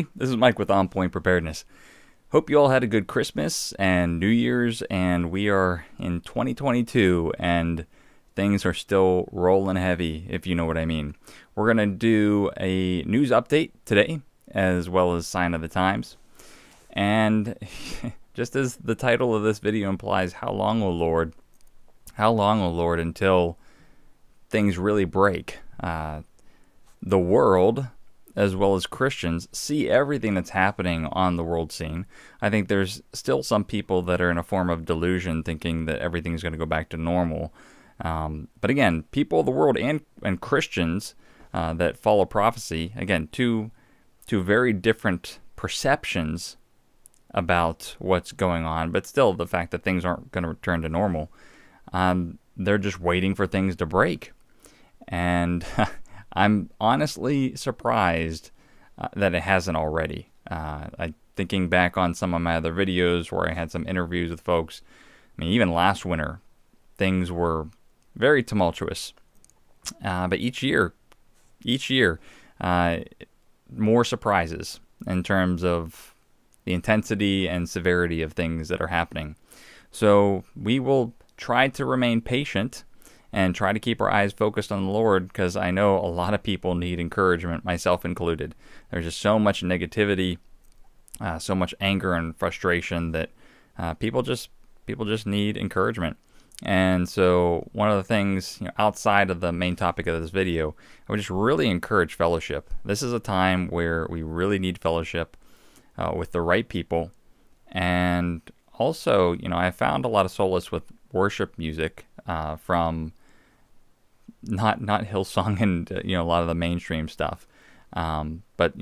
everybody. This is Mike with On Point Preparedness. Hope you all had a good Christmas and New Year's, and we are in 2022, and things are still rolling heavy, if you know what I mean. We're going to do a news update today, as well as Sign of the Times. And just as the title of this video implies, how long, O Lord? How long, O Lord, until things really break? The world, as well as Christians, see everything that's happening on the world scene. I think there's still some people that are in a form of delusion, thinking that everything's going to go back to normal. But again, people of the world and Christians that follow prophecy, again, two very different perceptions about what's going on, but still the fact that things aren't going to return to normal. They're just waiting for things to break. And I'm honestly surprised that it hasn't already. Thinking back on some of my other videos where I had some interviews with folks, I mean, even last winter, things were very tumultuous. But each year, more surprises in terms of the intensity and severity of things that are happening. So we will try to remain patient and try to keep our eyes focused on the Lord, because I know a lot of people need encouragement, myself included. There's just so much negativity, so much anger and frustration that people just need encouragement. And so one of the things, outside of the main topic of this video, I would just really encourage fellowship. This is a time where we really need fellowship with the right people. And also, I found a lot of solace with worship music from not Hillsong and a lot of the mainstream stuff, but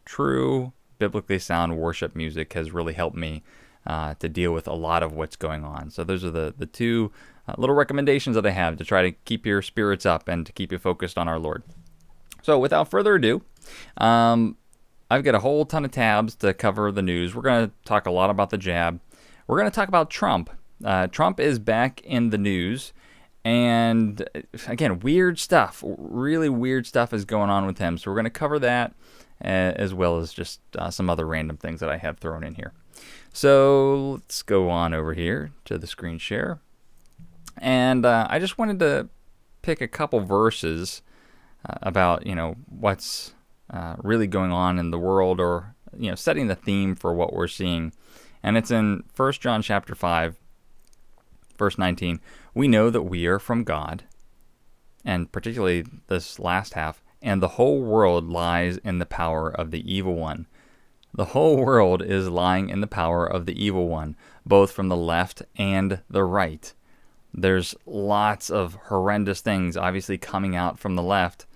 true biblically sound worship music has really helped me to deal with a lot of what's going on. So those are the two little recommendations that I have to try to keep your spirits up and to keep you focused on our Lord. So without further ado, I've got a whole ton of tabs to cover the news. We're going to talk a lot about the jab. We're going to talk about Trump. Trump is back in the news. And again, weird stuff, really weird stuff is going on with him. So we're going to cover that as well as just some other random things that I have thrown in here. So let's go on over here to the screen share. And I just wanted to pick a couple verses about, what's really going on in the world, or, setting the theme for what we're seeing. And it's in 1 John chapter 5, verse 19. We know that we are from God, and particularly this last half, and the whole world lies in the power of the evil one. The whole world is lying in the power of the evil one, both from the left and the right. There's lots of horrendous things obviously coming out from the left,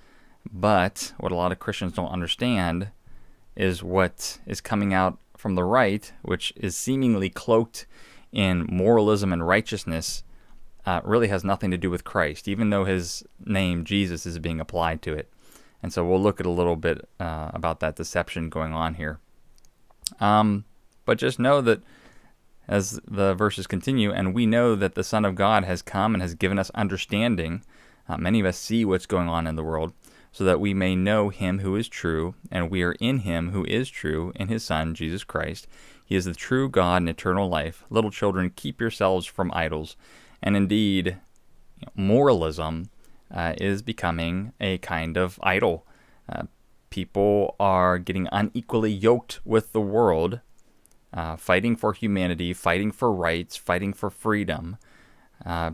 but what a lot of Christians don't understand is what is coming out from the right, which is seemingly cloaked in moralism and righteousness, really has nothing to do with Christ, even though his name, Jesus, is being applied to it. And so we'll look at a little bit about that deception going on here. But just know that as the verses continue, and we know that the Son of God has come and has given us understanding. Many of us see what's going on in the world, so that we may know him who is true, and we are in him who is true, in his Son, Jesus Christ. He is the true God and eternal life. Little children, keep yourselves from idols. And indeed, moralism is becoming a kind of idol. People are getting unequally yoked with the world, fighting for humanity, fighting for rights, fighting for freedom,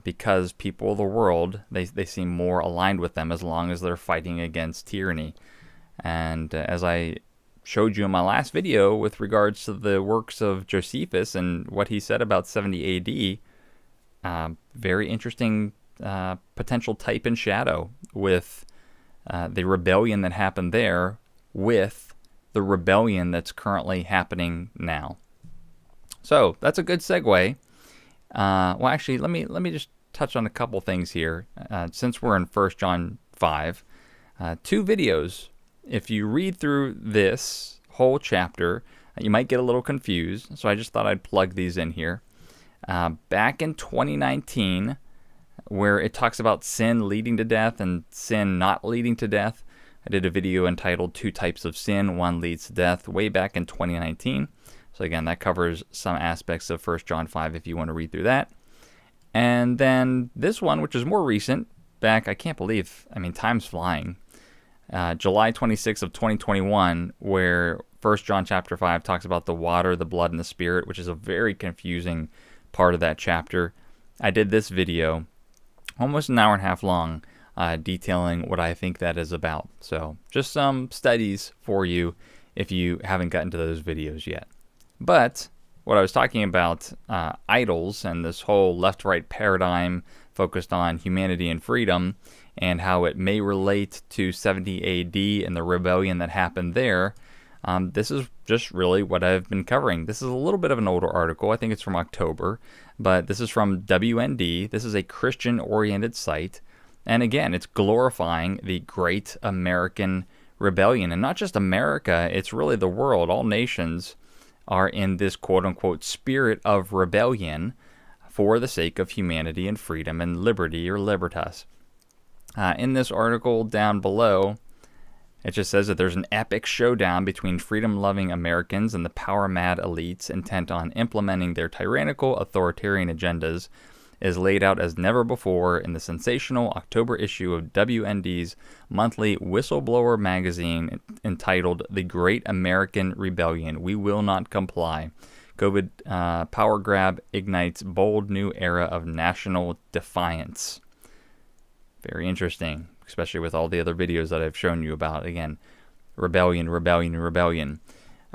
because people of the world, they seem more aligned with them as long as they're fighting against tyranny. And as I showed you in my last video with regards to the works of Josephus and what he said about 70 AD, very interesting potential type and shadow with the rebellion that happened there with the rebellion that's currently happening now. So that's a good segue. Well, actually, let me just touch on a couple things here. Since we're in 1 John 5, 2 videos. If you read through this whole chapter, you might get a little confused. So I just thought I'd plug these in here. Back in 2019, where it talks about sin leading to death and sin not leading to death, I did a video entitled Two Types of Sin, One Leads to Death, way back in 2019. So again, that covers some aspects of 1 John 5 if you want to read through that. And then this one, which is more recent, back, I can't believe, time's flying. July 26th of 2021, where 1 John chapter 5 talks about the water, the blood, and the spirit, which is a very confusing part of that chapter. I did this video, almost an hour and a half long, detailing what I think that is about. So just some studies for you if you haven't gotten to those videos yet. But what I was talking about, idols and this whole left-right paradigm focused on humanity and freedom, and how it may relate to 70 AD and the rebellion that happened there. This is just really what I've been covering. This is a little bit of an older article. I think it's from October, but this is from WND. This is a Christian-oriented site. And again, it's glorifying the great American rebellion. And not just America, it's really the world. All nations are in this quote-unquote spirit of rebellion for the sake of humanity and freedom and liberty, or libertas. In this article down below, it just says that there's an epic showdown between freedom-loving Americans and the power-mad elites intent on implementing their tyrannical authoritarian agendas, is laid out as never before in the sensational October issue of WND's monthly whistleblower magazine entitled The Great American Rebellion. We Will Not Comply. COVID power grab ignites bold new era of national defiance. Very interesting, especially with all the other videos that I've shown you about, again, rebellion, rebellion, rebellion.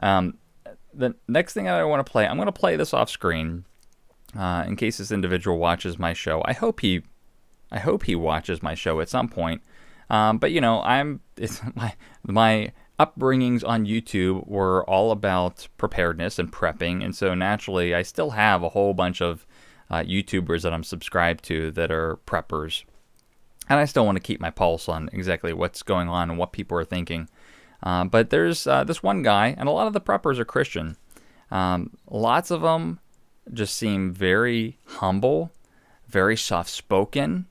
The next thing I want to play, I'm going to play this off screen in case this individual watches my show. I hope he watches my show at some point. But you know, my upbringings on YouTube were all about preparedness and prepping, and so naturally, I still have a whole bunch of YouTubers that I'm subscribed to that are preppers. And I still want to keep my pulse on exactly what's going on and what people are thinking. But there's this one guy, and a lot of the preppers are Christian. Lots of them just seem very humble, very soft-spoken.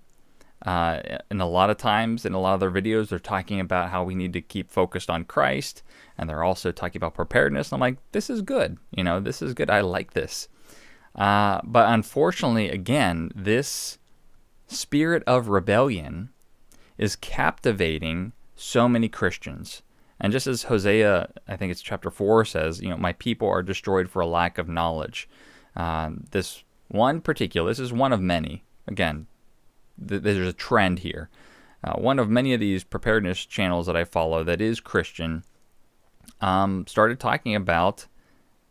And a lot of times, in a lot of their videos, they're talking about how we need to keep focused on Christ. And they're also talking about preparedness. And I'm like, this is good. You know, this is good. I like this. But unfortunately, again, this spirit of rebellion is captivating so many Christians. And just as Hosea, I think it's chapter 4, says, you know, my people are destroyed for a lack of knowledge. This is one of many. Again, there's a trend here. One of many of these preparedness channels that I follow that is Christian started talking about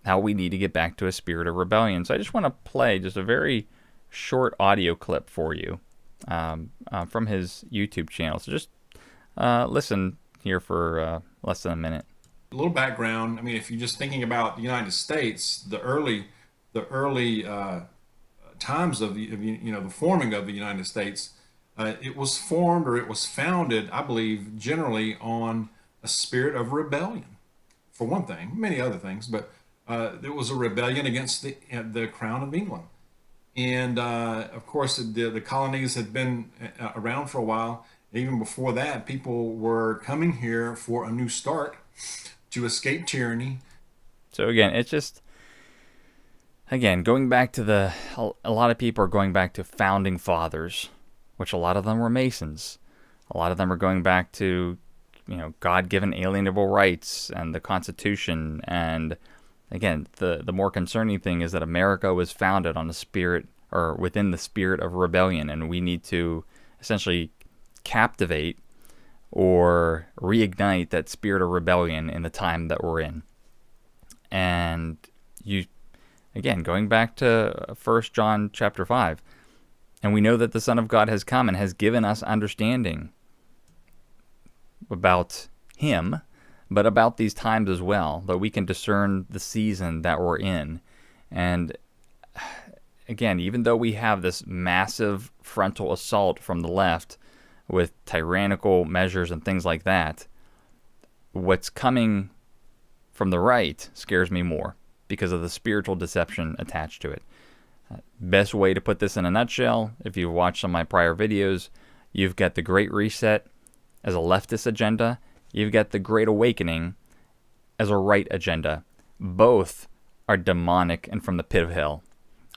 how we need to get back to a spirit of rebellion. So I just want to play just a very short audio clip for you from his YouTube channel. So just listen here for less than a minute. A little background. I mean, if you're just thinking about the United States, the early times of the forming of the United States, it was formed, or it was founded, I believe, generally on a spirit of rebellion, for one thing, many other things, but there was a rebellion against the Crown of England. And of course, the colonies had been around for a while. Even before that, people were coming here for a new start, to escape tyranny. So again, it's just, going back to a lot of people are going back to founding fathers, which a lot of them were Masons. A lot of them are going back to, God-given alienable rights and the Constitution. And again, the more concerning thing is that America was founded on the spirit, or within the spirit of rebellion, and we need to essentially captivate or reignite that spirit of rebellion in the time that we're in. And going back to 1 John chapter 5, and we know that the Son of God has come and has given us understanding about him, but about these times as well, that we can discern the season that we're in. And again, even though we have this massive frontal assault from the left with tyrannical measures and things like that, what's coming from the right scares me more because of the spiritual deception attached to it. Best way to put this in a nutshell, if you've watched some of my prior videos, you've got the Great Reset as a leftist agenda, you've got the Great Awakening as a right agenda. Both are demonic and from the pit of hell.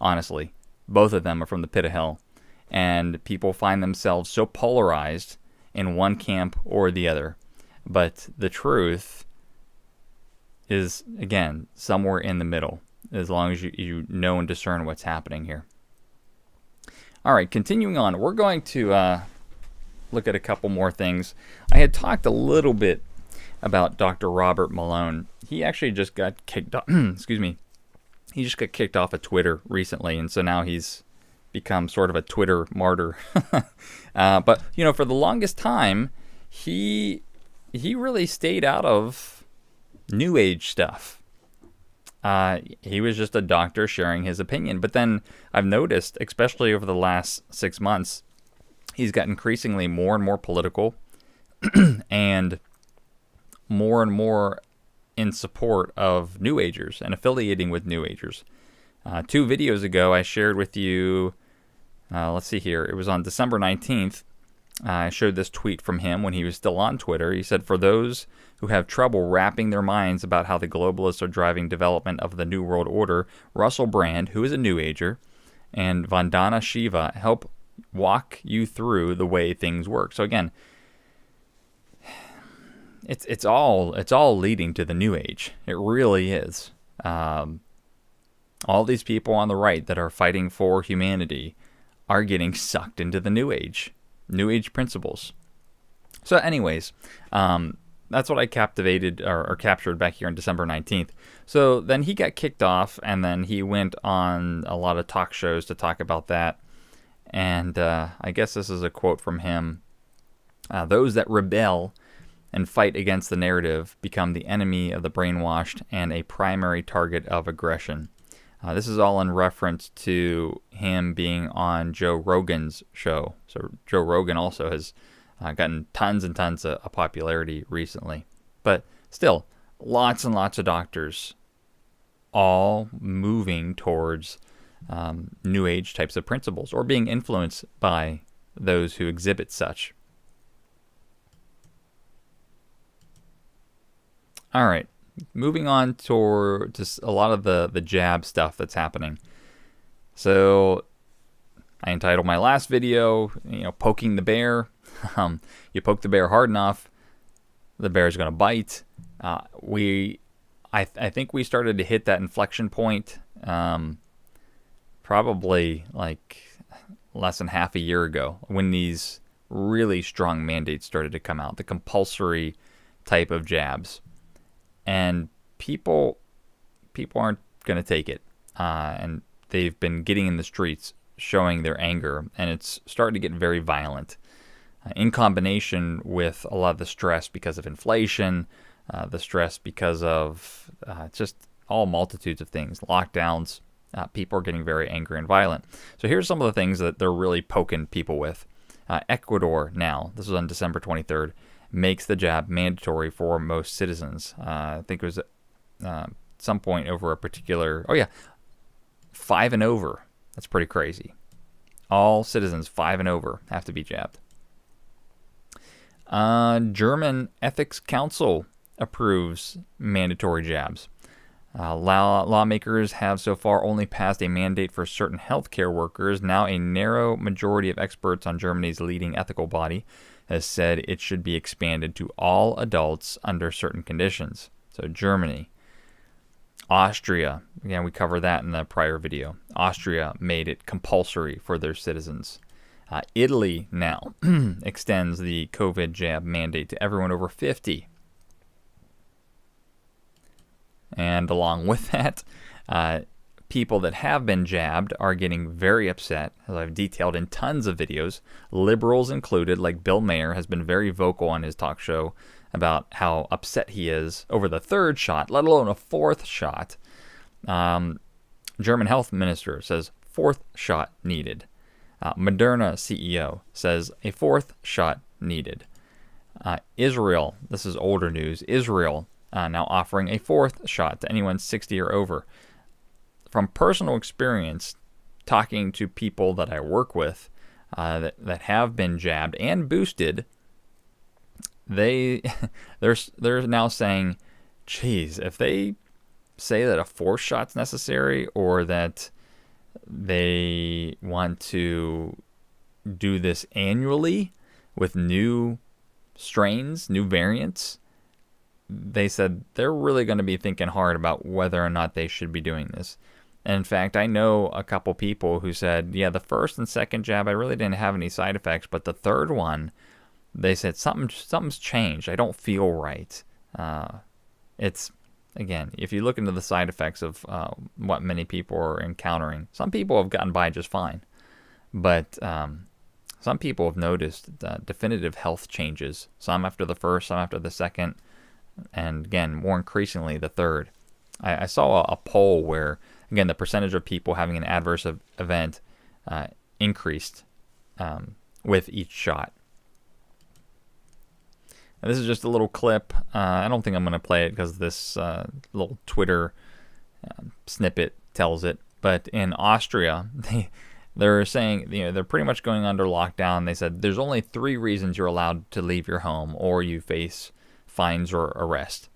Honestly, both of them are from the pit of hell. And people find themselves so polarized in one camp or the other. But the truth is, again, somewhere in the middle, as long as you know and discern what's happening here. All right, continuing on, we're going to look at a couple more things. I had talked a little bit about Dr. Robert Malone. He actually just got kicked off, excuse me, he just got kicked off of Twitter recently, and so now he's become sort of a Twitter martyr. But, for the longest time, he really stayed out of New Age stuff. He was just a doctor sharing his opinion. But then I've noticed, especially over the last 6 months, he's got increasingly more and more political and more in support of New Agers and affiliating with New Agers. 2 videos ago, I shared with you, let's see here, it was on December 19th. I showed this tweet from him when he was still on Twitter. He said, "For those who have trouble wrapping their minds about how the globalists are driving development of the New World Order, Russell Brand, who is a New Ager, and Vandana Shiva help walk you through the way things work." So again, it's all leading to the New Age. It really is. All these people on the right that are fighting for humanity are getting sucked into the New Age principles. So anyways, that's what I captivated or captured back here on December 19th. So then he got kicked off, and then he went on a lot of talk shows to talk about that. And I guess this is a quote from him. "Those that rebel and fight against the narrative become the enemy of the brainwashed and a primary target of aggression." This is all in reference to him being on Joe Rogan's show. So Joe Rogan also has gotten tons and tons of popularity recently. But still, lots and lots of doctors all moving towards New Age types of principles or being influenced by those who exhibit such. All right. Moving on to a lot of the jab stuff that's happening. So I entitled my last video, poking the bear. You poke the bear hard enough, the bear's going to bite. I think we started to hit that inflection point probably like less than half a year ago when these really strong mandates started to come out, the compulsory type of jabs. And people aren't going to take it. And they've been getting in the streets showing their anger. And it's starting to get very violent. In combination with a lot of the stress because of inflation, the stress because of just all multitudes of things, lockdowns, people are getting very angry and violent. So here's some of the things that they're really poking people with. Ecuador now, this was on December 23rd, makes the jab mandatory for most citizens. I think it was some point over a particular, 5 and over. That's pretty crazy. All citizens 5 and over have to be jabbed. German Ethics Council approves mandatory jabs. Lawmakers have so far only passed a mandate for certain healthcare workers. Now a narrow majority of experts on Germany's leading ethical body has said it should be expanded to all adults under certain conditions. So Germany. Austria, again, we covered that in the prior video. Austria made it compulsory for their citizens. Italy now extends the COVID jab mandate to everyone over 50. And along with that, people that have been jabbed are getting very upset, as I've detailed in tons of videos. Liberals included, like Bill Maher, has been very vocal on his talk show about how upset he is over the 3rd shot, let alone a 4th shot. German health minister says 4th shot needed. Moderna CEO says a 4th shot needed. Israel, this is older news, Israel now offering a 4th shot to anyone 60 or over. From personal experience, talking to people that I work with that have been jabbed and boosted, they they're now saying, geez, if they say that a fourth shot's necessary, or that they want to do this annually with new strains, new variants, they said they're really going to be thinking hard about whether or not they should be doing this. And in fact, I know a couple people who said, yeah, the first and second jab, I really didn't have any side effects, but the third one, they said something's changed. I don't feel right. It's, again, if you look into the side effects of what many people are encountering, some people have gotten by just fine, but some people have noticed definitive health changes, some after the first, some after the second, and again, more increasingly, the third. I saw a poll where, again, the percentage of people having an adverse event increased with each shot. Now, this is just a little clip. I don't think I'm going to play it because this little Twitter snippet tells it. But in Austria, they're saying, they're pretty much going under lockdown. They said there's only 3 reasons you're allowed to leave your home or you face fines or arrest.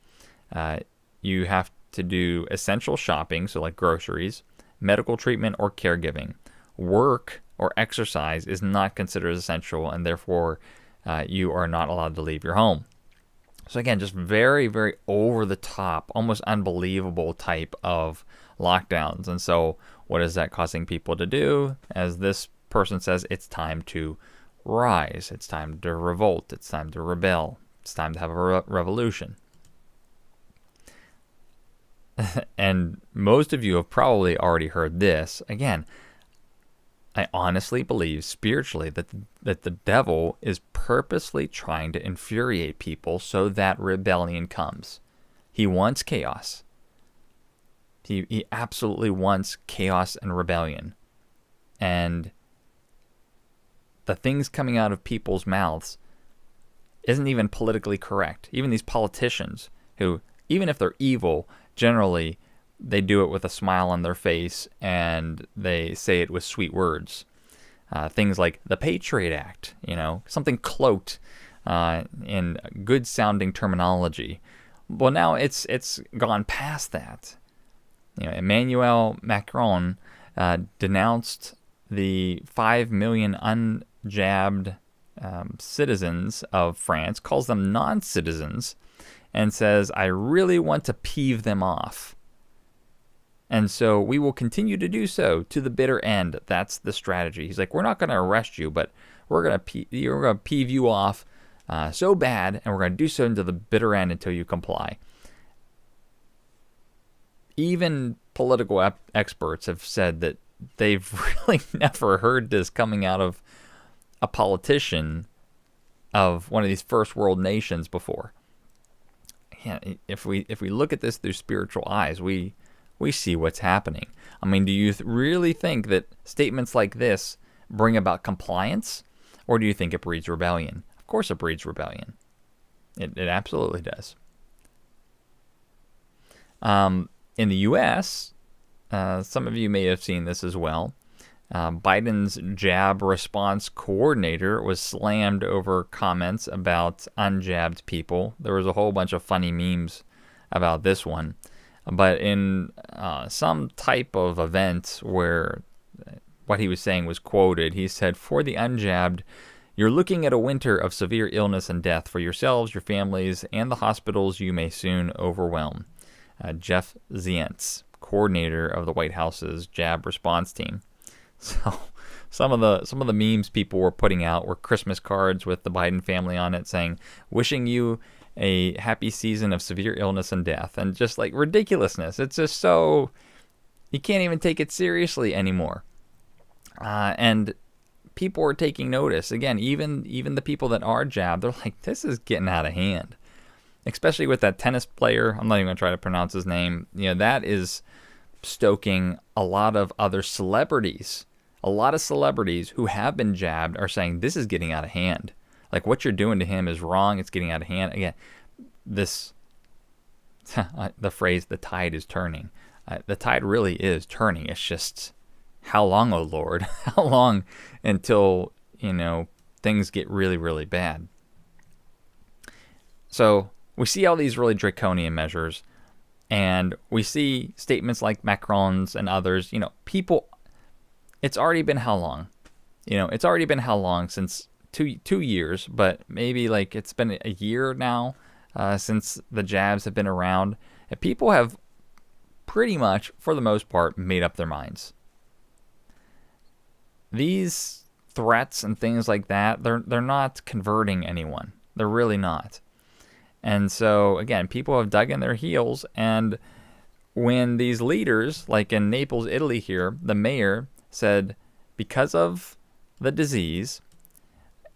You have to do essential shopping, so like groceries, medical treatment, or caregiving. Work or exercise is not considered essential, and therefore you are not allowed to leave your home. So again, just very, very over the top, almost unbelievable type of lockdowns. And so what is that causing people to do? As this person says, it's time to rise. It's time to revolt. It's time to rebel. It's time to have a revolution. And most of you have probably already heard this. Again, I honestly believe spiritually that the devil is purposely trying to infuriate people so that rebellion comes. He wants chaos. He absolutely wants chaos and rebellion. And the things coming out of people's mouths isn't even politically correct. Even these politicians who, even if they're evil, generally they do it with a smile on their face and they say it with sweet words. Things like the Patriot Act, something cloaked in good sounding terminology. Well, now it's gone past that. Emmanuel Macron denounced the 5 million unjabbed citizens of France, calls them non-citizens, and says, I really want to peeve them off. And so we will continue to do so to the bitter end. That's the strategy. He's like, we're not going to arrest you, but we're going to peeve you off so bad, and we're going to do so until the bitter end until you comply. Even political experts have said that they've really never heard this coming out of a politician of one of these first world nations before. Yeah, if we look at this through spiritual eyes, we see what's happening. I mean, do you really think that statements like this bring about compliance, or do you think it breeds rebellion? Of course it breeds rebellion. It absolutely does. In the U.S., some of you may have seen this as well. Biden's jab response coordinator was slammed over comments about unjabbed people. There was a whole bunch of funny memes about this one. But in some type of event where what he was saying was quoted, he said, for the unjabbed, you're looking at a winter of severe illness and death for yourselves, your families, and the hospitals you may soon overwhelm. Jeff Zients, coordinator of the White House's jab response team. So some of the memes people were putting out were Christmas cards with the Biden family on it saying, wishing you a happy season of severe illness and death, and just like ridiculousness. It's just so, you can't even take it seriously anymore. And people are taking notice. Again, even the people that are jabbed, they're like, this is getting out of hand. Especially with that tennis player, I'm not even going to try to pronounce his name. That is stoking a lot of other celebrities. A lot of celebrities who have been jabbed are saying this is getting out of hand. Like, what you're doing to him is wrong. It's getting out of hand. Again, the phrase, the tide is turning. The tide really is turning. It's just, how long, oh Lord? How long until, things get really, really bad? So we see all these really draconian measures, and we see statements like Macron's and others. People. It's already been how long? It's already been how long since 2 years, but maybe like it's been a year now since the jabs have been around, and people have pretty much, for the most part, made up their minds. These threats and things like that, they're not converting anyone. They're really not. And so, again, people have dug in their heels, and when these leaders, like in Naples, Italy here, the mayor said because of the disease,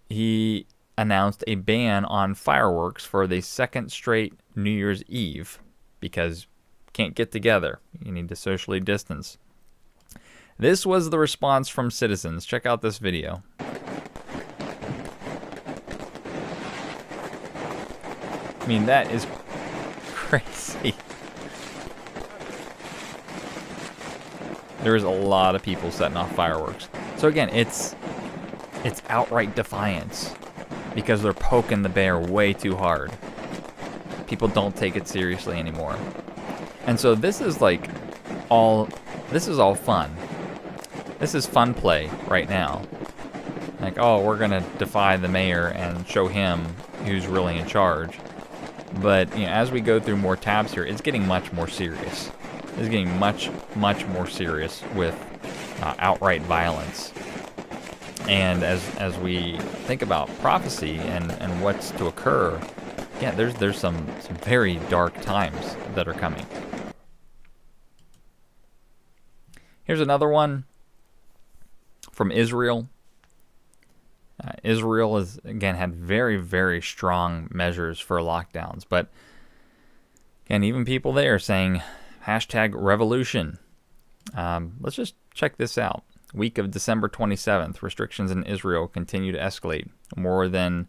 he announced a ban on fireworks for the second straight New Year's Eve because can't get together. You need to socially distance. This was the response from citizens. Check out this video. I mean, that is crazy. There is a lot of people setting off fireworks. So again, it's outright defiance because they're poking the bear way too hard. People don't take it seriously anymore. And so this is all fun. This is fun play right now. Like, oh, we're going to defy the mayor and show him who's really in charge. But as we go through more tabs here, it's getting much more serious. It's getting much, much more serious with outright violence. And as we think about prophecy and what's to occur, yeah, there's some very dark times that are coming. Here's another one from Israel. Israel has, again, had very, very strong measures for lockdowns. But, again, even people there saying #revolution. Let's just check this out. Week of December 27th, restrictions in Israel continue to escalate. More than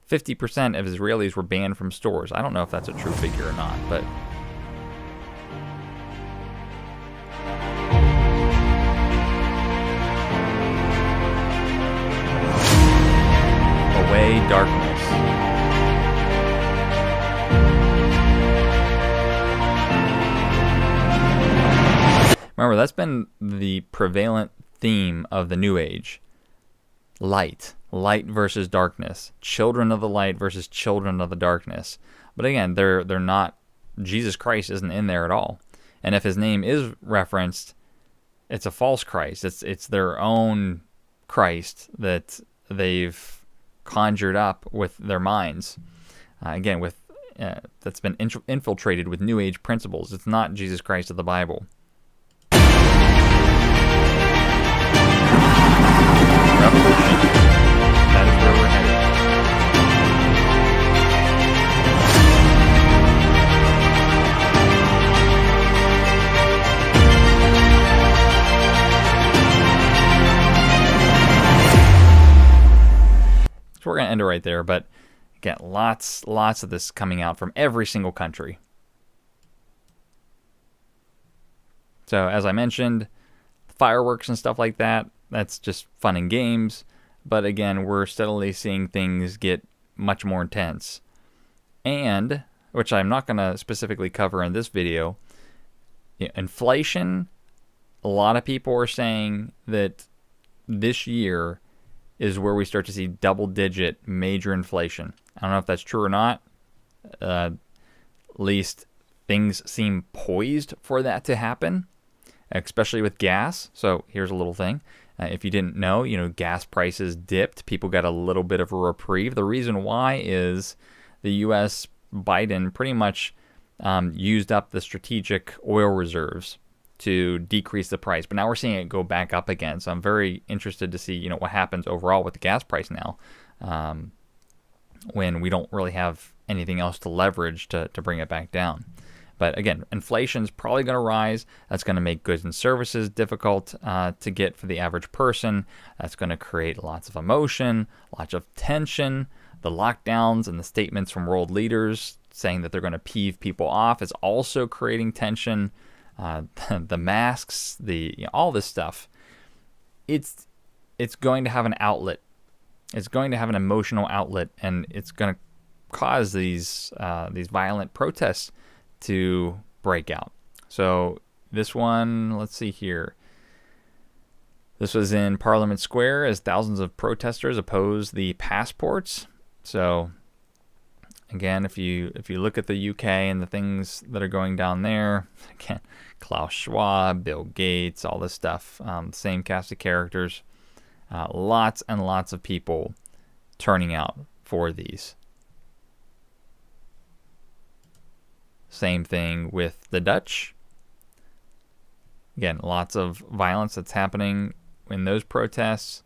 50% of Israelis were banned from stores. I don't know if that's a true figure or not, but... Away darkness. Remember, that's been the prevalent theme of the New Age. Light versus darkness. Children of the light versus children of the darkness. But again, they're not. Jesus Christ isn't in there at all. And if his name is referenced, it's a false Christ. It's their own Christ that they've conjured up with their minds. Again, that's been infiltrated with New Age principles. It's not Jesus Christ of the Bible. Revolution. That is where we're headed. So we're going to end it right there, but again, lots of this coming out from every single country. So as I mentioned, fireworks and stuff like that, that's just fun and games. But again, we're steadily seeing things get much more intense. And, which I'm not going to specifically cover in this video, inflation, a lot of people are saying that this year is where we start to see double-digit major inflation. I don't know if that's true or not. At least things seem poised for that to happen, especially with gas. So here's a little thing. If you didn't know, gas prices dipped. People got a little bit of a reprieve. The reason why is the U.S. Biden pretty much used up the strategic oil reserves to decrease the price. But now we're seeing it go back up again. So I'm very interested to see, what happens overall with the gas price now when we don't really have anything else to leverage to bring it back down. But again, inflation's probably going to rise. That's going to make goods and services difficult to get for the average person. That's going to create lots of emotion, lots of tension. The lockdowns and the statements from world leaders saying that they're going to peeve people off is also creating tension. The masks, all this stuff. It's going to have an outlet. It's going to have an emotional outlet, and it's going to cause these violent protests to break out. So this one, let's see here. This was in Parliament Square as thousands of protesters opposed the passports. So again, if you look at the UK and the things that are going down there, again, Klaus Schwab, Bill Gates, all this stuff, same cast of characters, lots and lots of people turning out for these. Same thing with the Dutch. Again, lots of violence that's happening in those protests.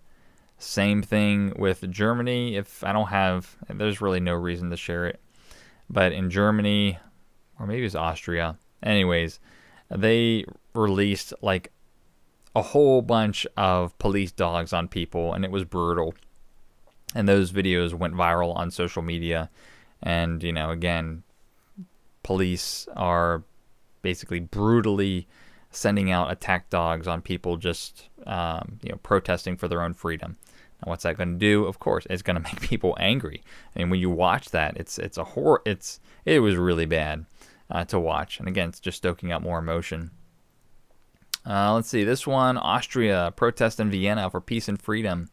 Same thing with Germany. There's really no reason to share it. But in Germany, or maybe it's Austria, anyways, they released like a whole bunch of police dogs on people, and it was brutal. And those videos went viral on social media. And, again, police are basically brutally sending out attack dogs on people just, protesting for their own freedom. Now, what's that going to do? Of course, it's going to make people angry. I mean, when you watch that, it's a horror. It was really bad to watch, and again, it's just stoking up more emotion. Let's see, this one, Austria, protest in Vienna for peace and freedom.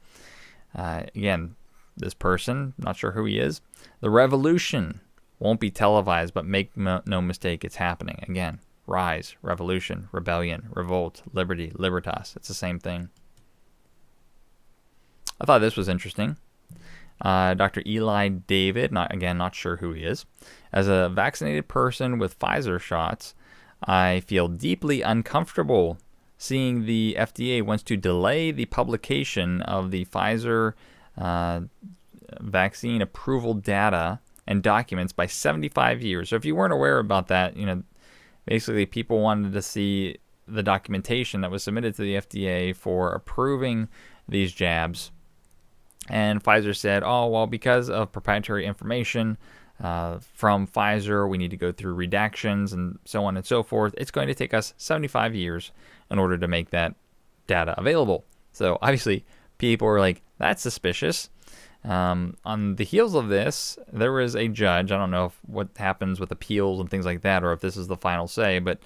Again, this person, not sure who he is. The revolution won't be televised, but make no mistake, it's happening. Again, rise, revolution, rebellion, revolt, liberty, libertas. It's the same thing. I thought this was interesting. Dr. Eli David, not sure who he is. As a vaccinated person with Pfizer shots, I feel deeply uncomfortable seeing the FDA wants to delay the publication of the Pfizer vaccine approval data and documents by 75 years. So if you weren't aware about that, basically people wanted to see the documentation that was submitted to the FDA for approving these jabs. And Pfizer said, because of proprietary information from Pfizer, we need to go through redactions and so on and so forth. It's going to take us 75 years in order to make that data available. So obviously, people were like, that's suspicious. On the heels of this, there was a judge. I don't know what happens with appeals and things like that, or if this is the final say. But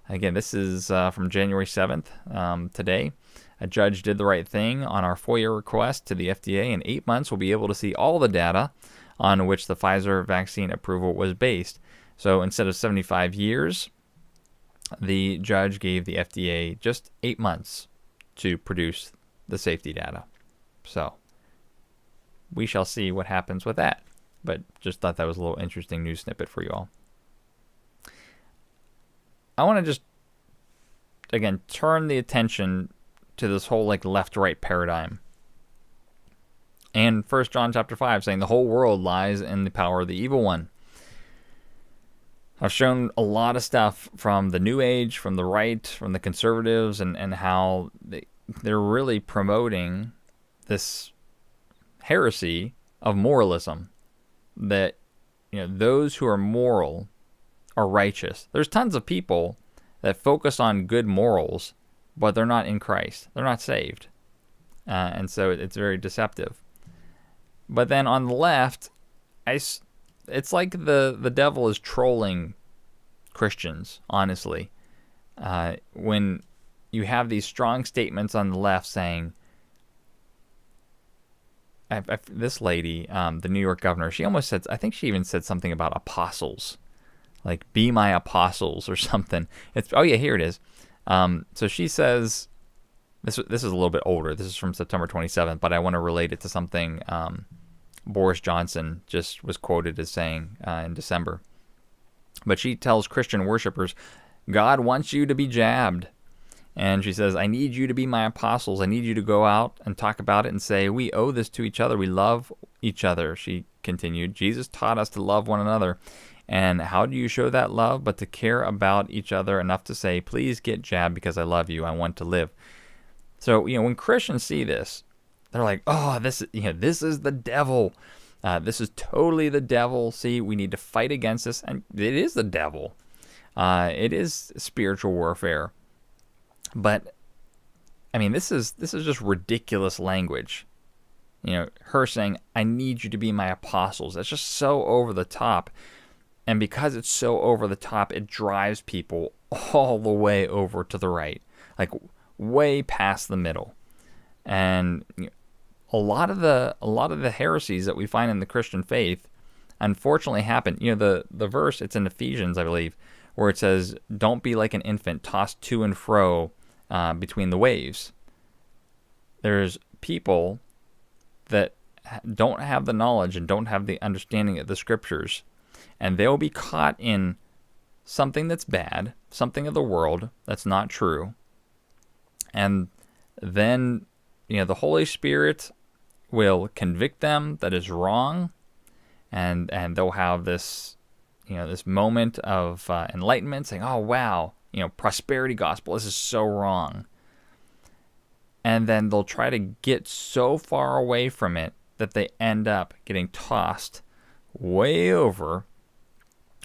again, this is from January 7th, today. A judge did the right thing on our FOIA request to the FDA. In 8 months, we'll be able to see all the data on which the Pfizer vaccine approval was based. So instead of 75 years, the judge gave the FDA just 8 months to produce the safety data. So we shall see what happens with that. But just thought that was a little interesting news snippet for you all. I want to just, again, turn the attention to this whole left-right paradigm. And 1 John chapter 5 saying the whole world lies in the power of the evil one. I've shown a lot of stuff from the New Age, from the right, from the conservatives, and how they're really promoting this heresy of moralism. That those who are moral are righteous. There's tons of people that focus on good morals, but they're not in Christ. They're not saved. And so it's very deceptive. But then on the left, it's like the devil is trolling Christians, honestly. When you have these strong statements on the left saying, this lady, the New York governor, she almost said, I think she even said something about apostles. Like, be my apostles or something. Here it is. So she says, this is a little bit older. This is from September 27th, but I want to relate it to something Boris Johnson just was quoted as saying in December. But she tells Christian worshipers, God wants you to be jabbed. And she says, I need you to be my apostles. I need you to go out and talk about it and say, we owe this to each other. We love each other. She continued, Jesus taught us to love one another. And how do you show that love? But to care about each other enough to say, please get jabbed because I love you. I want to live. So, when Christians see this, they're like, oh, this is the devil. This is totally the devil. See, we need to fight against this. And it is the devil. It is spiritual warfare. But, I mean, this is just ridiculous language. her saying, I need you to be my apostles. That's just so over the top. And because it's so over the top, it drives people all the way over to the right, like way past the middle. And a lot of the heresies that we find in the Christian faith, unfortunately, happen. The verse, it's in Ephesians, I believe, where it says, "Don't be like an infant, tossed to and fro between the waves." There's people that don't have the knowledge and don't have the understanding of the scriptures, and they'll be caught in something that's bad, something of the world that's not true, and then the Holy Spirit will convict them that is wrong, and they'll have this this moment of enlightenment, saying, "Oh wow, prosperity gospel, this is so wrong." And then they'll try to get so far away from it that they end up getting tossed way over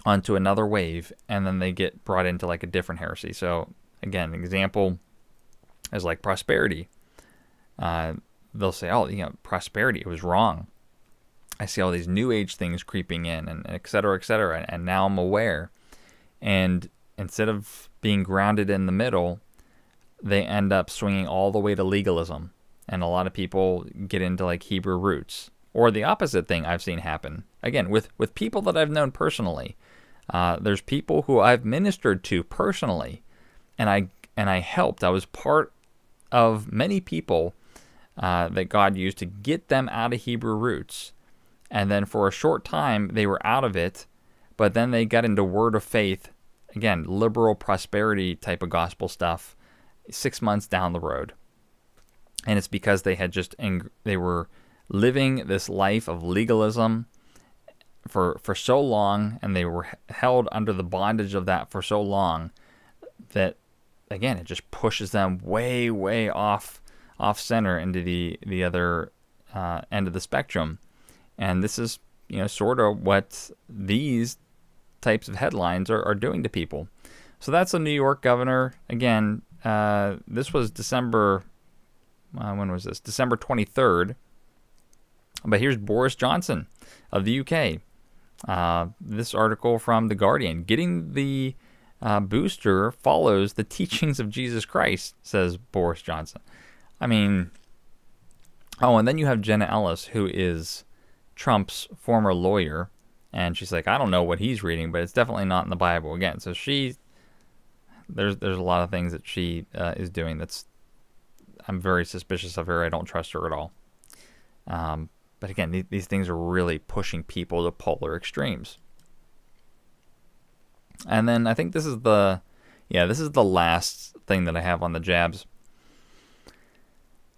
onto another wave, and then they get brought into like a different heresy. So again, an example is like prosperity. They'll say, "Oh, prosperity, it was wrong. I see all these new age things creeping in, and et cetera, and now I'm aware." And instead of being grounded in the middle, they end up swinging all the way to legalism. And a lot of people get into like Hebrew roots. Or the opposite thing I've seen happen. Again, with people that I've known personally. There's people who I've ministered to personally, and I helped. I was part of many people that God used to get them out of Hebrew roots. And then for a short time, they were out of it, but then they got into word of faith, again, liberal prosperity type of gospel stuff, 6 months down the road. And it's because they were living this life of legalism for so long, and they were held under the bondage of that for so long that, again, it just pushes them way, way off center into the other end of the spectrum. And this is, sort of what these types of headlines are doing to people. So that's a New York governor. Again, this was December, when was this? December 23rd. But here's Boris Johnson of the UK. This article from The Guardian. Getting the booster follows the teachings of Jesus Christ, says Boris Johnson. I mean, and then you have Jenna Ellis, who is Trump's former lawyer, and she's like, I don't know what he's reading, but it's definitely not in the Bible. Again, so there's a lot of things that she is doing that's, I'm very suspicious of her. I don't trust her at all. But again, these things are really pushing people to polar extremes. And then I think this is the last thing that I have on the jabs.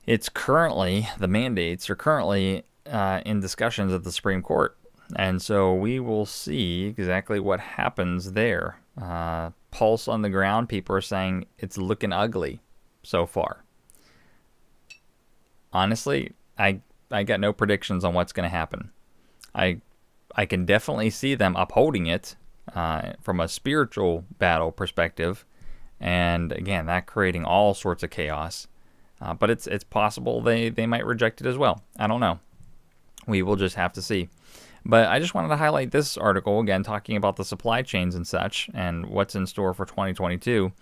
The mandates are currently in discussions at the Supreme Court. And so we will see exactly what happens there. Pulse on the ground, people are saying it's looking ugly so far. Honestly, I got no predictions on what's going to happen. I can definitely see them upholding it from a spiritual battle perspective, and again, that creating all sorts of chaos. But it's possible they might reject it as well. I don't know. We will just have to see. But I just wanted to highlight this article, again, talking about the supply chains and such, and what's in store for 2022.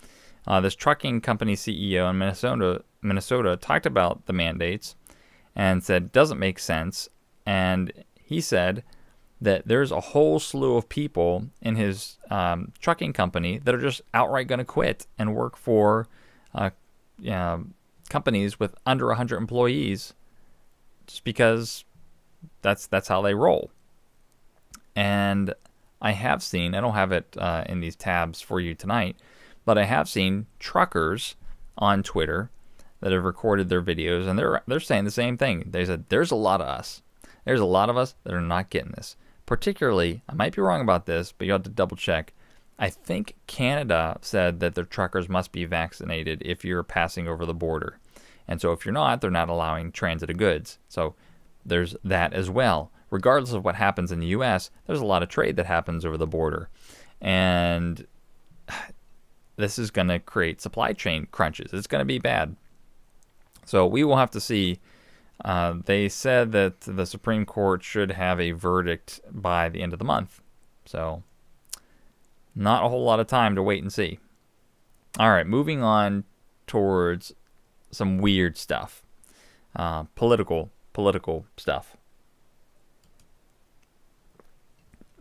This trucking company CEO in Minnesota talked about the mandates and said it doesn't make sense. And he said that there's a whole slew of people in his trucking company that are just outright going to quit and work for companies with under 100 employees just because that's how they roll. And I have seen, I don't have it in these tabs for you tonight, but I have seen truckers on Twitter that have recorded their videos, and they're saying the same thing. They said, there's a lot of us. There's a lot of us that are not getting this. Particularly, I might be wrong about this, but you have to double check. I think Canada said that their truckers must be vaccinated if you're passing over the border. And so if you're not, they're not allowing transit of goods. So there's that as well. Regardless of what happens in the U.S., there's a lot of trade that happens over the border. And this is going to create supply chain crunches. It's going to be bad. So we will have to see They said that the Supreme Court should have a verdict by the end of the month. So, not a whole lot of time to wait and see. All right, moving on towards some weird stuff. Political stuff.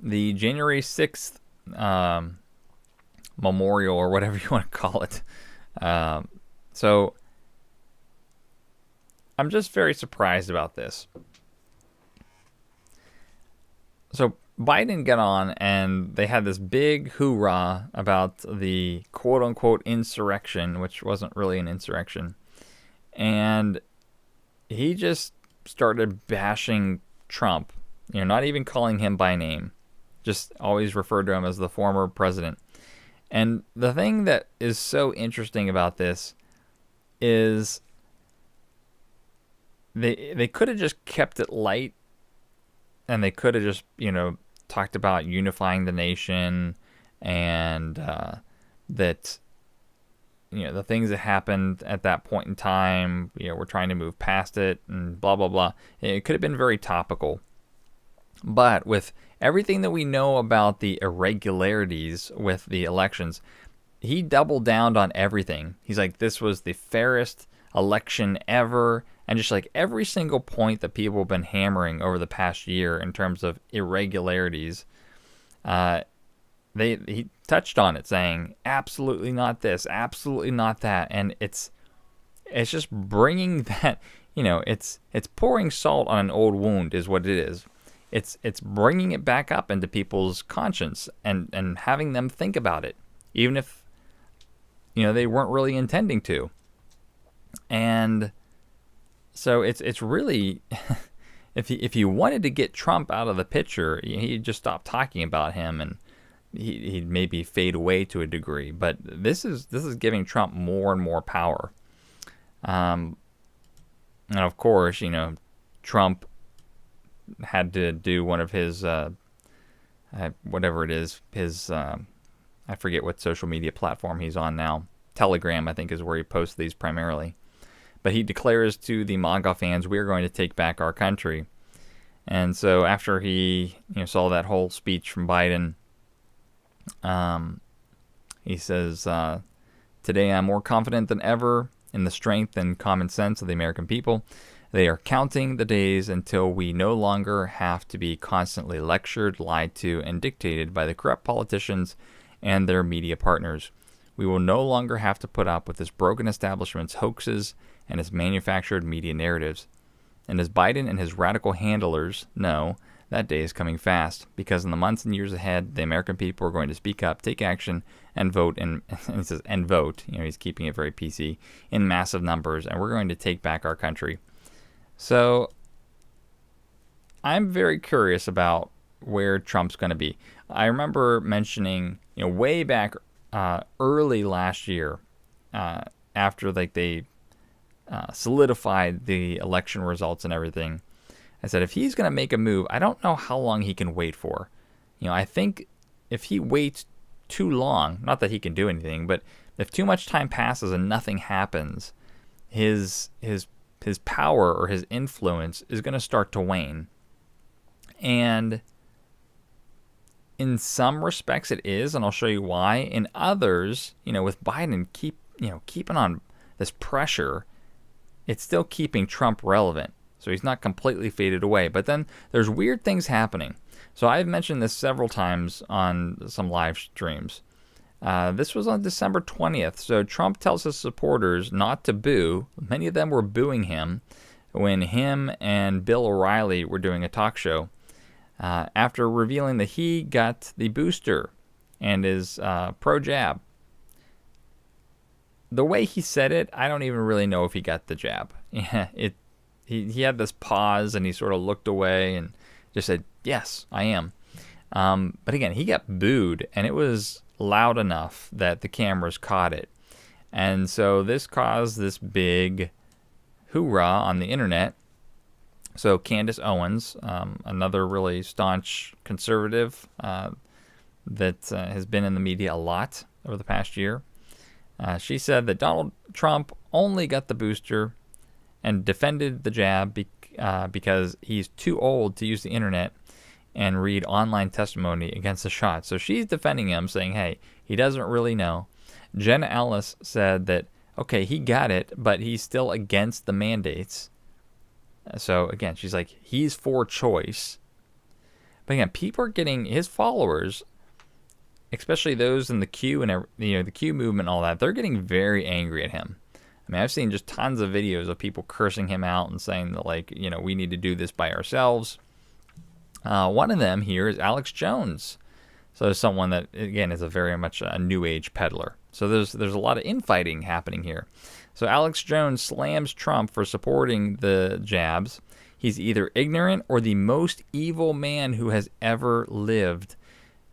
The January 6th memorial, or whatever you want to call it. So I'm just very surprised about this. So Biden got on and they had this big hoorah about the quote unquote insurrection, which wasn't really an insurrection. And he just started bashing Trump, not even calling him by name, just always referred to him as the former president. And the thing that is so interesting about this is they could have just kept it light, and they could have just, talked about unifying the nation and that, the things that happened at that point in time, we're trying to move past it and blah, blah, blah. It could have been very topical. But with everything that we know about the irregularities with the elections, he doubled down on everything. He's like, this was the fairest election ever. And just like every single point that people have been hammering over the past year in terms of irregularities, he touched on it, saying absolutely not this, absolutely not that. And it's just bringing that, it's pouring salt on an old wound is what it is. It's bringing it back up into people's conscience and having them think about it, even if they weren't really intending to. And so it's really, if you wanted to get Trump out of the picture, he'd just stop talking about him and he'd maybe fade away to a degree. But this is giving Trump more and more power. And of course, Trump had to do one of his whatever it is, his I forget what social media platform he's on now. Telegram, I think, is where he posts these primarily. But he declares to the MAGA fans, "We are going to take back our country." And so after he saw that whole speech from Biden, he says, "Today I'm more confident than ever in the strength and common sense of the American people. They are counting the days until we no longer have to be constantly lectured, lied to, and dictated by the corrupt politicians and their media partners. We will no longer have to put up with this broken establishment's hoaxes and its manufactured media narratives. And as Biden and his radical handlers know, that day is coming fast, because in the months and years ahead, the American people are going to speak up, take action, and vote." And he says, "and vote." He's keeping it very PC, "in massive numbers, and we're going to take back our country." So I'm very curious about where Trump's going to be. I remember mentioning, way back early last year, after they solidified the election results and everything, I said, if he's going to make a move, I don't know how long he can wait for. I think if he waits too long, not that he can do anything, but if too much time passes and nothing happens, his power or his influence is going to start to wane. And in some respects it is, and I'll show you why. In others, with Biden keeping on this pressure, it's still keeping Trump relevant. So he's not completely faded away. But then there's weird things happening. So I've mentioned this several times on some live streams. This was on December 20th. So Trump tells his supporters not to boo. Many of them were booing him when him and Bill O'Reilly were doing a talk show, after revealing that he got the booster and is pro-jab. The way he said it, I don't even really know if he got the jab. He had this pause and he sort of looked away and just said, "Yes, I am." But again, he got booed, and it was loud enough that the cameras caught it. And so this caused this big hoorah on the internet. So Candace Owens, another really staunch conservative that has been in the media a lot over the past year, she said that Donald Trump only got the booster and defended the jab because he's too old to use the internet and read online testimony against the shot. So she's defending him, saying, hey, he doesn't really know. Jenna Ellis said that, okay, he got it, but he's still against the mandates. So again, she's like, he's for choice. But again, people are getting, his followers, especially those in the Q and the Q movement and all that, they're getting very angry at him. I mean, I've seen just tons of videos of people cursing him out and saying that, like, we need to do this by ourselves. One of them here is Alex Jones. So someone that, again, is a very much a new age peddler. So there's a lot of infighting happening here. So Alex Jones slams Trump for supporting the jabs. He's either ignorant or the most evil man who has ever lived.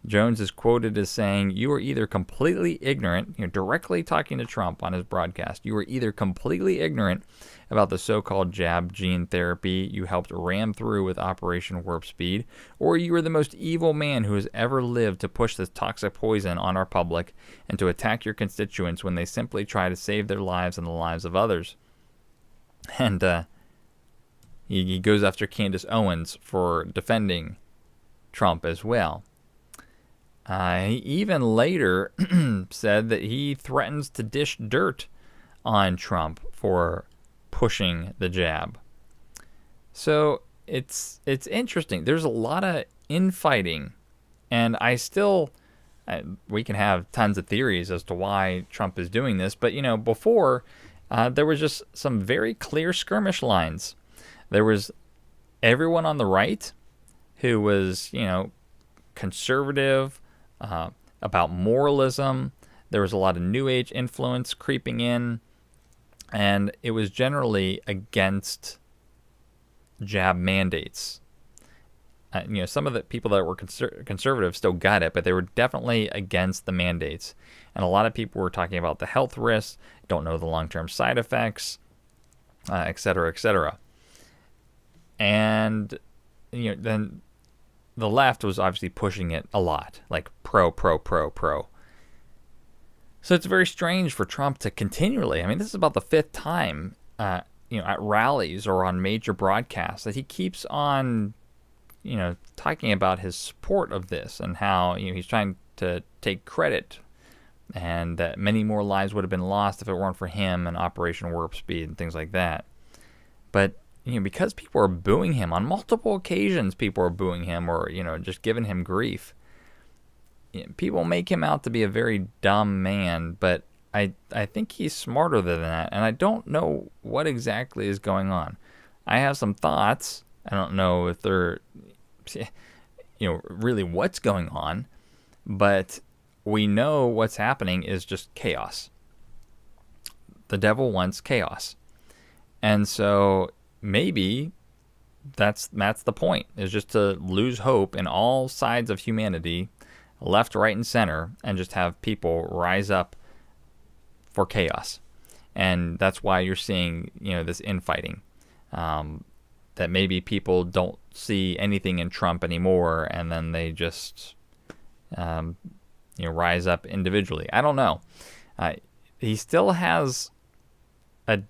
Jones is quoted as saying, you are either completely ignorant, directly talking to Trump on his broadcast, you are either completely ignorant about the so-called jab gene therapy you helped ram through with Operation Warp Speed, or you are the most evil man who has ever lived to push this toxic poison on our public and to attack your constituents when they simply try to save their lives and the lives of others. And he goes after Candace Owens for defending Trump as well. He even later said that he threatens to dish dirt on Trump for pushing the jab. So it's interesting. There's a lot of infighting, and we can have tons of theories as to why Trump is doing this, but before there was just some very clear skirmish lines. There was everyone on the right who was conservative, about moralism. There was a lot of New Age influence creeping in, and it was generally against jab mandates. Some of the people that were conservative still got it, but they were definitely against the mandates. And a lot of people were talking about the health risks, don't know the long-term side effects, et cetera, et cetera. And then the left was obviously pushing it a lot, like pro. So it's very strange for Trump to continually, this is about the fifth time, at rallies or on major broadcasts that he keeps on, talking about his support of this and how, he's trying to take credit and that many more lives would have been lost if it weren't for him and Operation Warp Speed and things like that. But because people are booing him on multiple occasions, people are booing him or, just giving him grief. People make him out to be a very dumb man, but I think he's smarter than that, and I don't know what exactly is going on. I have some thoughts. I don't know if they're, really what's going on, but we know what's happening is just chaos. The devil wants chaos. And so maybe that's the point, is just to lose hope in all sides of humanity, left, right, and center, and just have people rise up for chaos. And that's why you're seeing, this infighting. That maybe people don't see anything in Trump anymore, and then they just, rise up individually. I don't know. He still has a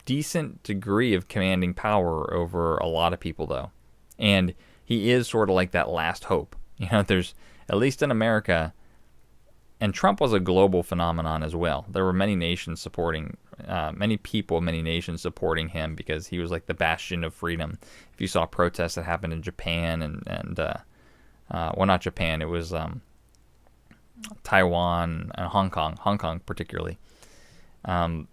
decent degree of commanding power over a lot of people, though. And he is sort of like that last hope. There's, at least in America, and Trump was a global phenomenon as well. There were many nations supporting, many nations supporting him because he was like the bastion of freedom. If you saw protests that happened in Japan and not Japan, it was Taiwan and Hong Kong particularly. A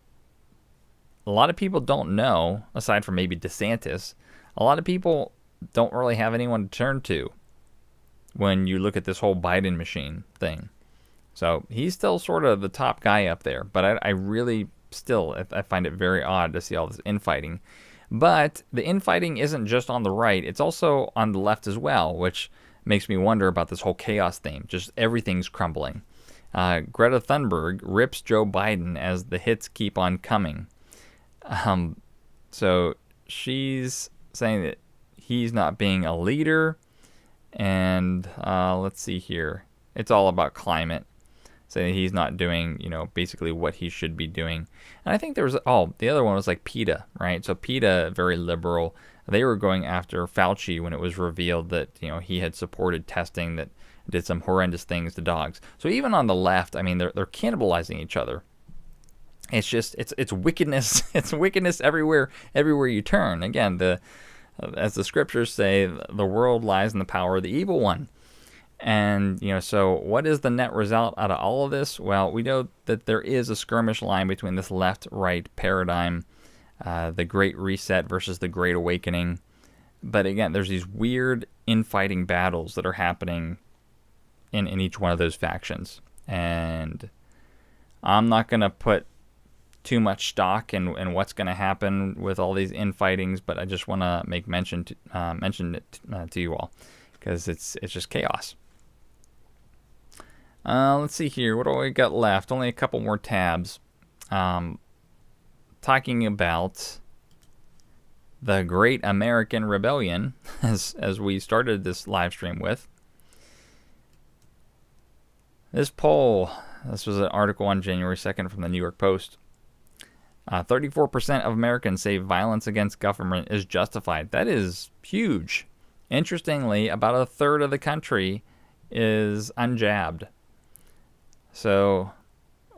lot of people don't know, aside from maybe DeSantis, a lot of people don't really have anyone to turn to when you look at this whole Biden machine thing. So he's still sort of the top guy up there, but I really I find it very odd to see all this infighting. But the infighting isn't just on the right, it's also on the left as well, which makes me wonder about this whole chaos theme. Just everything's crumbling. Greta Thunberg rips Joe Biden as the hits keep on coming. So she's saying that he's not being a leader. And let's see here. It's all about climate. saying he's not doing, basically what he should be doing. And I think there was, the other one was like PETA, right? So PETA, very liberal, they were going after Fauci when it was revealed that, he had supported testing that did some horrendous things to dogs. So even on the left, I mean, they're cannibalizing each other. It's just, it's wickedness. It's wickedness everywhere you turn. Again, as the scriptures say, the world lies in the power of the evil one. And, so what is the net result out of all of this? Well, we know that there is a skirmish line between this left-right paradigm, the Great Reset versus the Great Awakening. But again, there's these weird infighting battles that are happening in each one of those factions. And I'm not going to put too much stock in what's going to happen with all these infightings, but I just want to make mention it to you all, because it's just chaos. Let's see here. What do we got left? Only a couple more tabs. Talking about the Great American Rebellion, as we started this live stream with. This poll, this was an article on January 2nd from the New York Post. 34% of Americans say violence against government is justified. That is huge. Interestingly, about a third of the country is unjabbed. So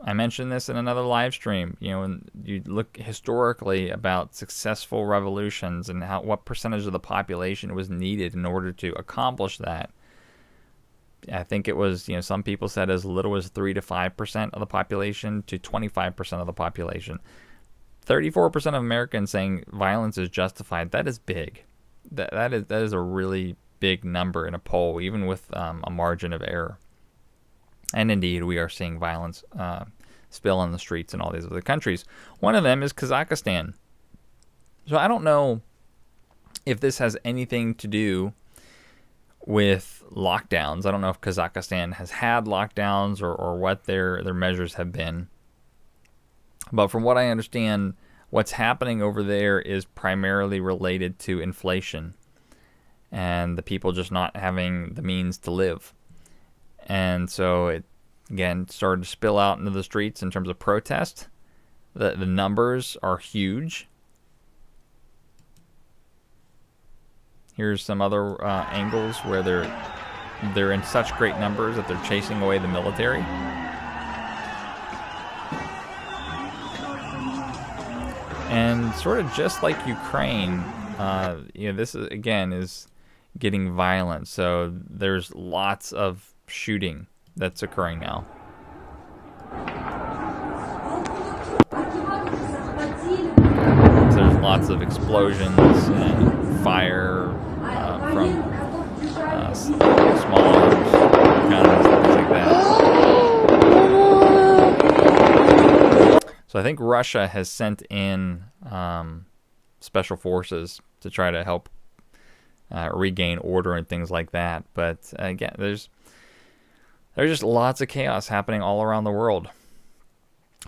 I mentioned this in another live stream. When you look historically about successful revolutions and what percentage of the population was needed in order to accomplish that. I think it was, some people said as little as 3 to 5% of the population to 25% of the population. 34% of Americans saying violence is justified. That is big. That is a really big number in a poll, even with a margin of error. And indeed, we are seeing violence spill on the streets in all these other countries. One of them is Kazakhstan. So I don't know if this has anything to do with lockdowns. I don't know if Kazakhstan has had lockdowns or what their measures have been. But from what I understand, what's happening over there is primarily related to inflation and the people just not having the means to live. And so it, again, started to spill out into the streets in terms of protest. The numbers are huge. Here's some other angles where they're in such great numbers that they're chasing away the military. And sort of just like Ukraine, this is, again, is getting violent. So there's lots of shooting that's occurring now. So there's lots of explosions and fire from small arms, guns, things like that. So I think Russia has sent in special forces to try to help regain order and things like that. But again, there's just lots of chaos happening all around the world,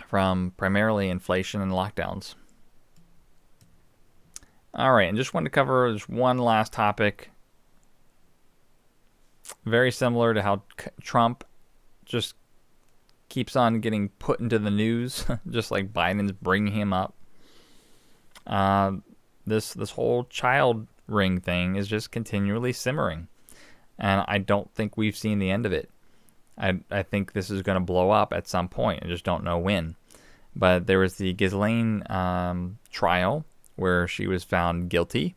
from primarily inflation and lockdowns. All right, and just wanted to cover just one last topic. Very similar to how Trump just keeps on getting put into the news, just like Biden's bringing him up. This whole child ring thing is just continually simmering, and I don't think we've seen the end of it. I think this is going to blow up at some point. I just don't know when. But there was the Ghislaine trial where she was found guilty.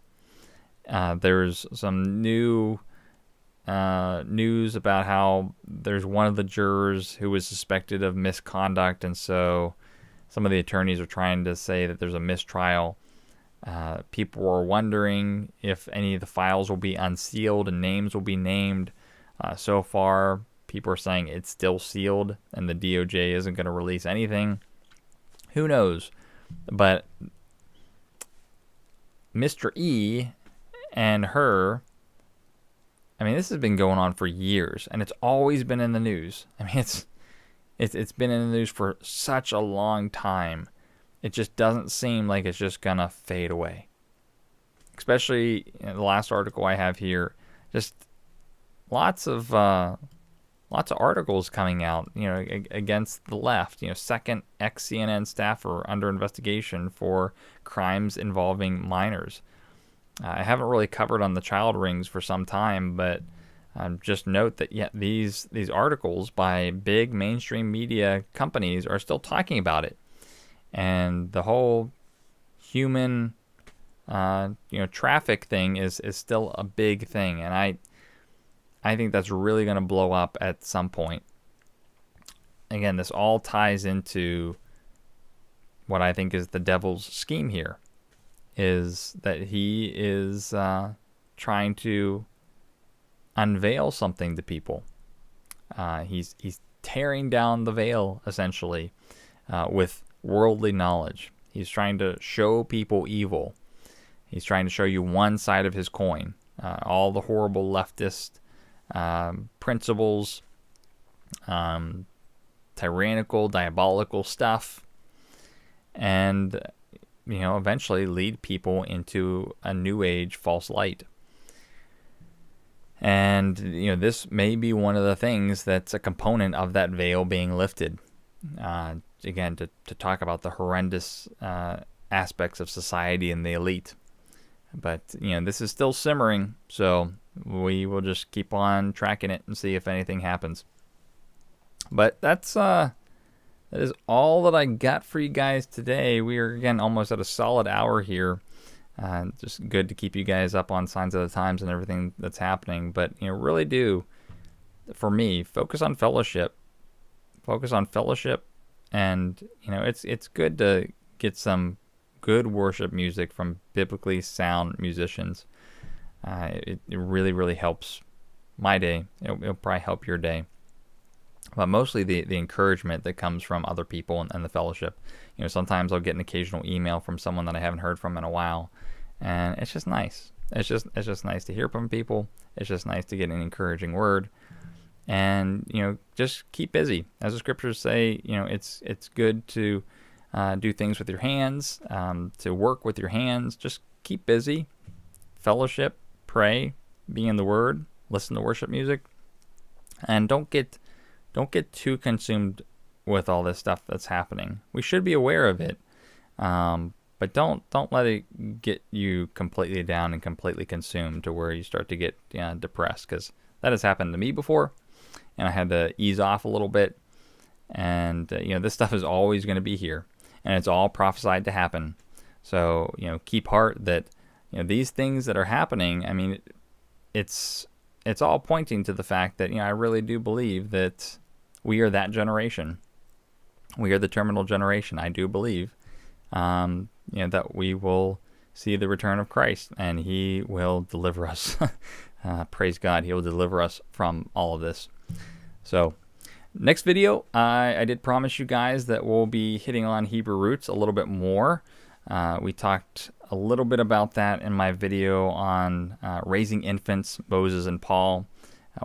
There's some new news about how there's one of the jurors who was suspected of misconduct, and so some of the attorneys are trying to say that there's a mistrial. People are wondering if any of the files will be unsealed and names will be named. So far, people are saying it's still sealed and the DOJ isn't going to release anything. Who knows? But Mr. E and her, I mean, this has been going on for years, and it's always been in the news. I mean, it's been in the news for such a long time. It just doesn't seem like it's just gonna fade away. Especially in the last article I have here, just lots of lots of articles coming out, against the left. Second ex-CNN staffer under investigation for crimes involving minors. I haven't really covered on the child rings for some time, but just note that these articles by big mainstream media companies are still talking about it, and the whole human traffic thing is still a big thing, and I think that's really going to blow up at some point. Again, this all ties into what I think is the devil's scheme here, is that he is trying to unveil something to people. He's tearing down the veil, essentially, with worldly knowledge. He's trying to show people evil. He's trying to show you one side of his coin. All the horrible leftist principles, tyrannical, diabolical stuff, and eventually lead people into a new age false light. And this may be one of the things that's a component of that veil being lifted. Again, to talk about the horrendous aspects of society and the elite. But this is still simmering, so we will just keep on tracking it and see if anything happens. But that is all that I got for you guys today. We are, again, almost at a solid hour here. Just good to keep you guys up on signs of the times and everything that's happening. But really do, for me, focus on fellowship. Focus on fellowship, and it's good to get some good worship music from biblically sound musicians. It really, really helps my day. It'll probably help your day. But mostly the encouragement that comes from other people and the fellowship. Sometimes I'll get an occasional email from someone that I haven't heard from in a while, and it's just nice. It's just nice to hear from people. It's just nice to get an encouraging word, and just keep busy. As the scriptures say, it's good to do things with your hands, to work with your hands. Just keep busy, fellowship, pray, be in the Word, listen to worship music, and don't get too consumed with all this stuff that's happening. We should be aware of it, but don't let it get you completely down and completely consumed to where you start to get depressed, because that has happened to me before, and I had to ease off a little bit. And this stuff is always going to be here, and it's all prophesied to happen. So keep heart that these things that are happening. I mean, it's all pointing to the fact that I really do believe that we are that generation. We are the terminal generation. I do believe that we will see the return of Christ, and He will deliver us. Praise God, He will deliver us from all of this. So, next video, I did promise you guys that we'll be hitting on Hebrew roots a little bit more. We talked a little bit about that in my video on raising infants, Moses and Paul.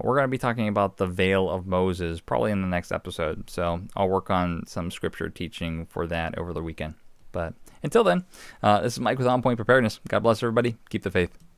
We're going to be talking about the veil of Moses probably in the next episode. So I'll work on some scripture teaching for that over the weekend. But until then, this is Mike with On Point Preparedness. God bless everybody. Keep the faith.